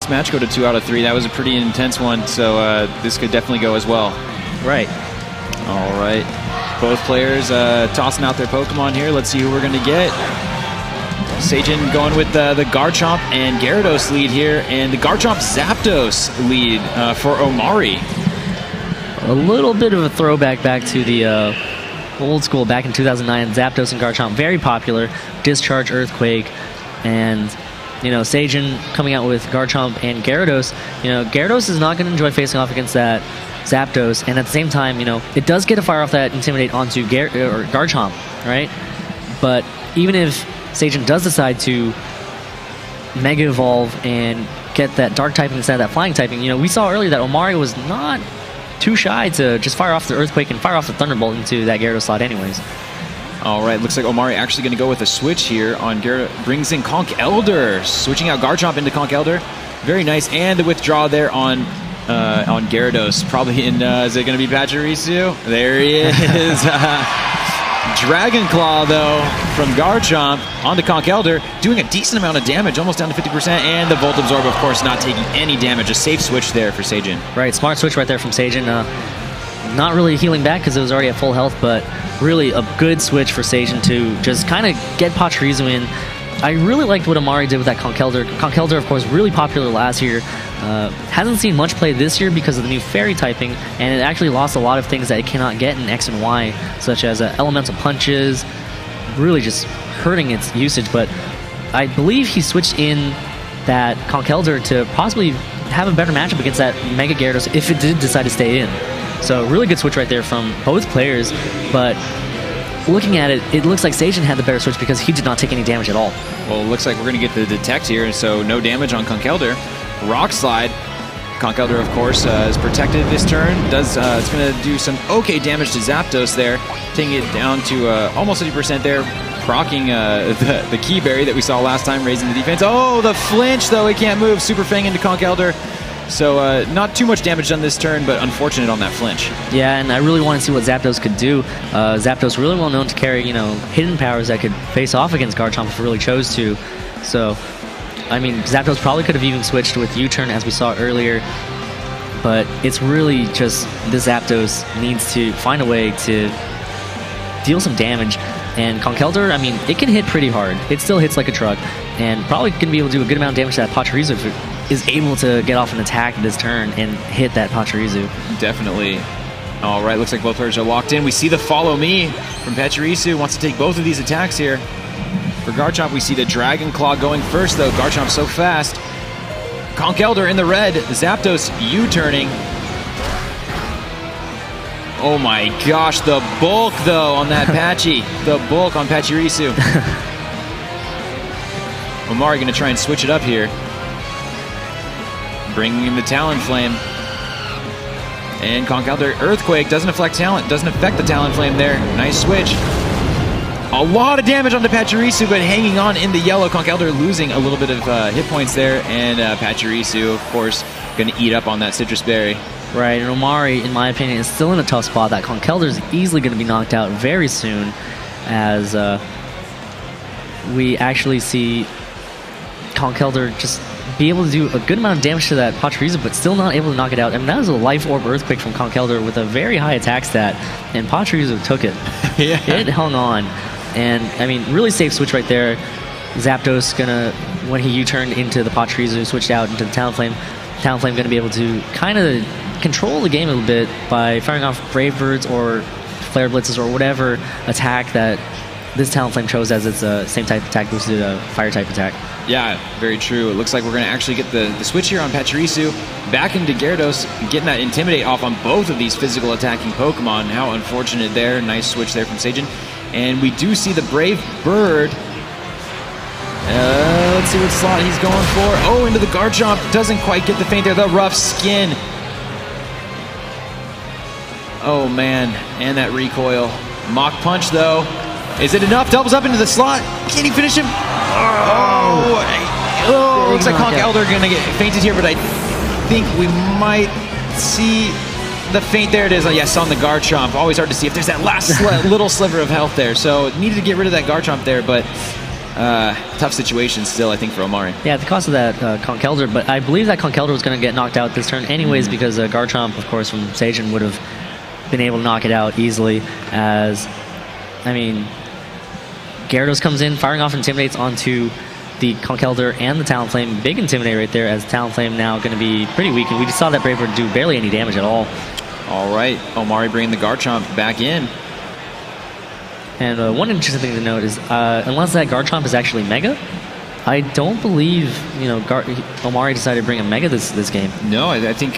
Let's match go to 2 out of 3. That was a pretty intense one, so this could definitely go as well. Right. All right. Both players tossing out their Pokemon here. Let's see who we're going to get. Sajin going with the Garchomp and Gyarados lead here, and the Garchomp Zapdos lead for Omari. A little bit of a throwback back to the old school back in 2009. Zapdos and Garchomp, very popular. Discharge, Earthquake, and Sajin coming out with Garchomp and Gyarados. Gyarados is not going to enjoy facing off against that Zapdos, and at the same time, it does get a fire off that Intimidate onto Garchomp, right? But even if Sajin does decide to Mega Evolve and get that Dark typing instead of that Flying typing, we saw earlier that Omari was not too shy to just fire off the Earthquake and fire off the Thunderbolt into that Gyarados slot anyways. All right, looks like Omari actually going to go with a switch here on Gyarados. Brings in Conk Elder, switching out Garchomp into Conk Elder. Very nice, and the withdraw there on Gyarados. Probably in, is it going to be Pachirisu? There he is. Dragon Claw, though, from Garchomp onto Conk Elder, doing a decent amount of damage, almost down to 50%, and the Volt Absorb, of course, not taking any damage. A safe switch there for Sajin. Right, smart switch right there from Sajin. Not really healing back because it was already at full health, but really a good switch for Sajin to just kind of get Pachirisu in. I really liked what Omari did with that Conk Elder. Conk Elder, of course, really popular last year. Hasn't seen much play this year because of the new Fairy typing, and it actually lost a lot of things that it cannot get in X and Y, such as elemental punches, really just hurting its usage. But I believe he switched in that Conk Elder to possibly have a better matchup against that Mega Gyarados if it did decide to stay in. So really good switch right there from both players, but looking at it, it looks like Sajin had the better switch because he did not take any damage at all. Well, it looks like we're going to get the Detect here, so no damage on Conk Elder. Rock Slide. Conk Elder, of course, is protected this turn. It's going to do some okay damage to Zapdos there, taking it down to almost 50% there, proccing the Key Berry that we saw last time, raising the defense. Oh, the flinch, though. He can't move. Super Fang into Conk Elder. So not too much damage done this turn, but unfortunate on that flinch. Yeah, and I really want to see what Zapdos could do. Zapdos really well known to carry, hidden powers that could face off against Garchomp if it really chose to. So, I mean, Zapdos probably could have even switched with U-turn as we saw earlier, but it's really just this Zapdos needs to find a way to deal some damage. And Conk Elder, I mean, it can hit pretty hard. It still hits like a truck, and probably going to be able to do a good amount of damage to that Pachirisu if it is able to get off an attack this turn and hit that Pachirisu. Definitely. All right, looks like both players are locked in. We see the Follow Me from Pachirisu. Wants to take both of these attacks here. For Garchomp, we see the Dragon Claw going first, though. Garchomp so fast. Conk Elder in the red. Zapdos U-turning. Oh my gosh, the bulk, though, on that Patchy. The bulk on Pachirisu. Omari going to try and switch it up here. Bringing in the Talonflame. And Conk Elder Earthquake doesn't affect the Talonflame there. Nice switch. A lot of damage onto Pachirisu, but hanging on in the yellow. Conk Elder losing a little bit of hit points there, and Pachirisu, of course, going to eat up on that Citrus Berry. Right, and Omari, in my opinion, is still in a tough spot. That Conk Elder is easily going to be knocked out very soon, as we actually see Conk Elder just be able to do a good amount of damage to that Pachirisu, but still not able to knock it out. I mean, that was a Life Orb Earthquake from Conk Elder with a very high attack stat, and Pachirisu took it. Yeah. It hung on. And, I mean, really safe switch right there. Zapdos gonna, when he U-turned into the Pachirisu, switched out into the Talonflame. Talonflame gonna be able to kind of control the game a little bit by firing off Brave Birds or Flare Blitzes or whatever attack that this Talonflame chose as its same type attack boosted fire type attack. Yeah, very true. It looks like we're going to actually get the switch here on Pachirisu. Back into Gyarados, getting that Intimidate off on both of these physical attacking Pokemon. How unfortunate there. Nice switch there from Sajin. And we do see the Brave Bird. Let's see what slot he's going for. Oh, into the Garchomp. Doesn't quite get the feint there. The Rough Skin. Oh, man. And that recoil. Mach Punch, though. Is it enough? Doubles up into the slot. Can he finish him? Oh, looks like Conk Elder going to get fainted here, but I think we might see the feint. There it is. Oh, yes, on the Garchomp. Always hard to see if there's that last little sliver of health there. So needed to get rid of that Garchomp there, but tough situation still, I think, for Omari. Yeah, at the cost of that Conch Elder, but I believe that Conch Elder was going to get knocked out this turn anyways because Garchomp, of course, from Sajin would have been able to knock it out easily as, I mean, Gyarados comes in, firing off Intimidates onto the Conch Elder and the Talonflame. Big Intimidate right there as Talonflame now going to be pretty weak, and we just saw that Brave Bird do barely any damage at all. All right, Omari bringing the Garchomp back in. And one interesting thing to note is, unless that Garchomp is actually Mega, I don't believe Omari decided to bring a Mega this game. No, I think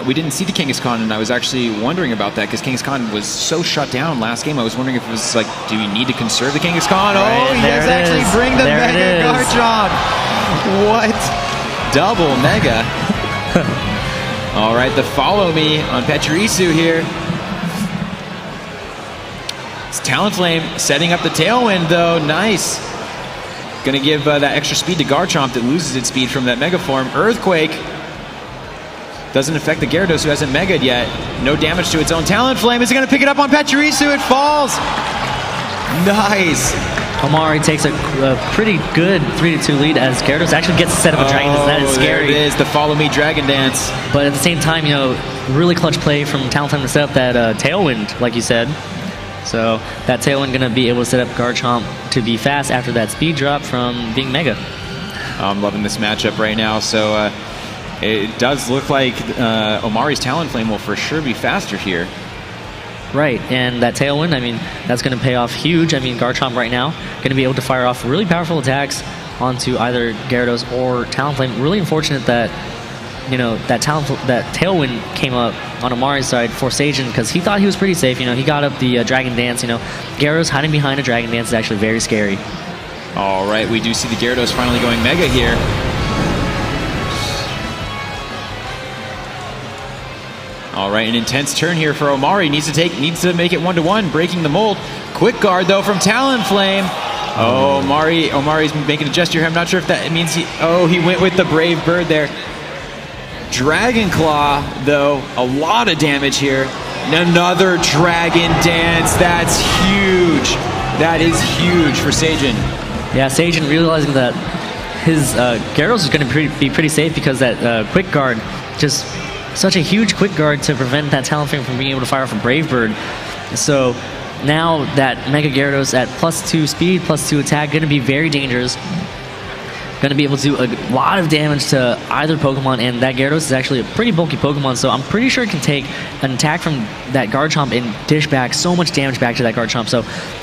we didn't see the Kangaskhan, and I was actually wondering about that because Kangaskhan was so shut down last game. I was wondering if it was like, do we need to conserve the Kangaskhan? Right, oh, he does actually bring the Mega Garchomp. What? Double Mega. All right, the follow me on Pachirisu here. It's Talonflame setting up the Tailwind, though. Nice. Going to give that extra speed to Garchomp that loses its speed from that Mega Form. Earthquake doesn't affect the Gyarados, who hasn't Mega'd yet. No damage to its own Talonflame. Is it going to pick it up on Pachirisu? It falls. Nice. Omari takes a pretty good 3-2 lead as Gyarados actually gets to set up a Dragon Dance. That is scary. There it is, the Follow Me Dragon Dance. But at the same time, really clutch play from Talonflame to set up that Tailwind, like you said. So that Tailwind going to be able to set up Garchomp to be fast after that speed drop from being Mega. I'm loving this matchup right now. So it does look like Omari's Talonflame will for sure be faster here. Right, and that Tailwind, I mean, that's going to pay off huge. I mean, Garchomp right now going to be able to fire off really powerful attacks onto either Gyarados or Talonflame. Really unfortunate that that Tailwind came up on Omari's side for Sajin because he thought he was pretty safe. He got up the Dragon Dance. Gyarados hiding behind a Dragon Dance is actually very scary. All right, we do see the Gyarados finally going Mega here. All right, an intense turn here for Omari. Needs to make it 1-1, breaking the mold. Quick guard though from Talonflame. Oh, Omari's making a gesture here. I'm not sure if that means he went with the Brave Bird there. Dragon Claw, though, a lot of damage here. Another Dragon Dance. That's huge. That is huge for Sajin. Yeah, Sajin realizing that his Gyarados is going to be pretty safe because that Quick Guard, just such a huge Quick Guard to prevent that Talonflame from being able to fire off a Brave Bird. So now that Mega Gyarados at +2 speed, +2 attack, going to be very dangerous. Going to be able to do a lot of damage to either Pokemon, and that Gyarados is actually a pretty bulky Pokemon, so I'm pretty sure it can take an attack from that Garchomp and dish back so much damage back to that Garchomp. So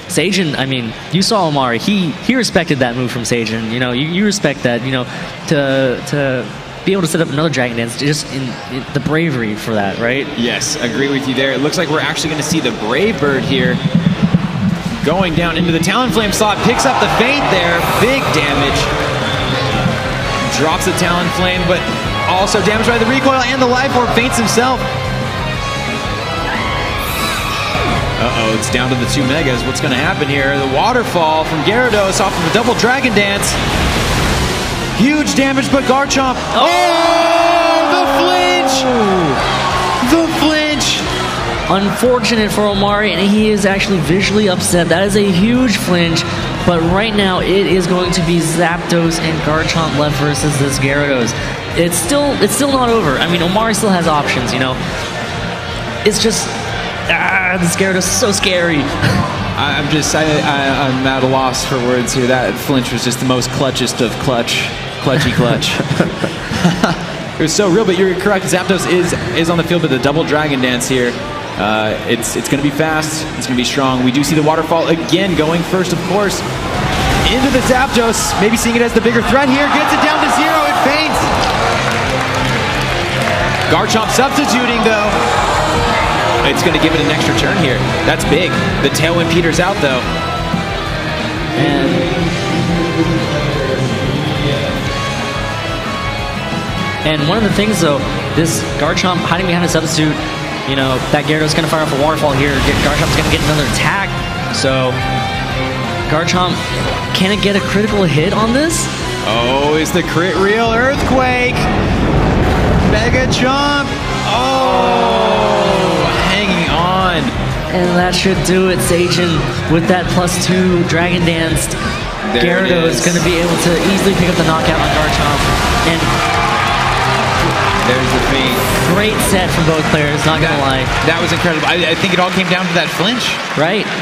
Sajin, I mean, you saw Omari. He respected that move from Sajin. You respect that, to be able to set up another Dragon Dance, just in the bravery for that, right? Yes, agree with you there. It looks like we're actually going to see the Brave Bird here going down into the Talonflame slot, picks up the feint there, big damage. Drops the Talonflame, but also damaged by the recoil and the Life Orb, feints himself. Uh-oh, it's down to the 2 Megas. What's going to happen here? The Waterfall from Gyarados off of a double Dragon Dance. Huge damage, but Garchomp. Oh, the flinch! The flinch! Unfortunate for Omari, and he is actually visually upset. That is a huge flinch. But right now, it is going to be Zapdos and Garchomp left versus this Gyarados. It's still not over. I mean, Omari still has options, It's just, this Gyarados is so scary. I'm at a loss for words here. That flinch was just the most clutchest of clutchy clutch. It was so real, but you're correct. Zapdos is on the field with a double Dragon Dance here. It's going to be fast. It's going to be strong. We do see the Waterfall again going first, of course, into the Zapdos. Maybe seeing it as the bigger threat here. Gets it down to 0. It feints. Garchomp substituting, though. It's going to give it an extra turn here. That's big. The Tailwind peters out, though. And one of the things, though, this Garchomp hiding behind a substitute, that Gyarados is going to fire off a Waterfall here. Garchomp's going to get another attack. So, Garchomp, can it get a critical hit on this? Oh, is the crit real? Earthquake! Mega Chomp! Oh, hanging on. And that should do it, Sajin, with that +2 Dragon Dance. There it Gyarados is. going to be able to easily pick up the knockout on Garchomp. And there's the feint. great set from both players, not going to lie. That was incredible. I think it all came down to that flinch. Right.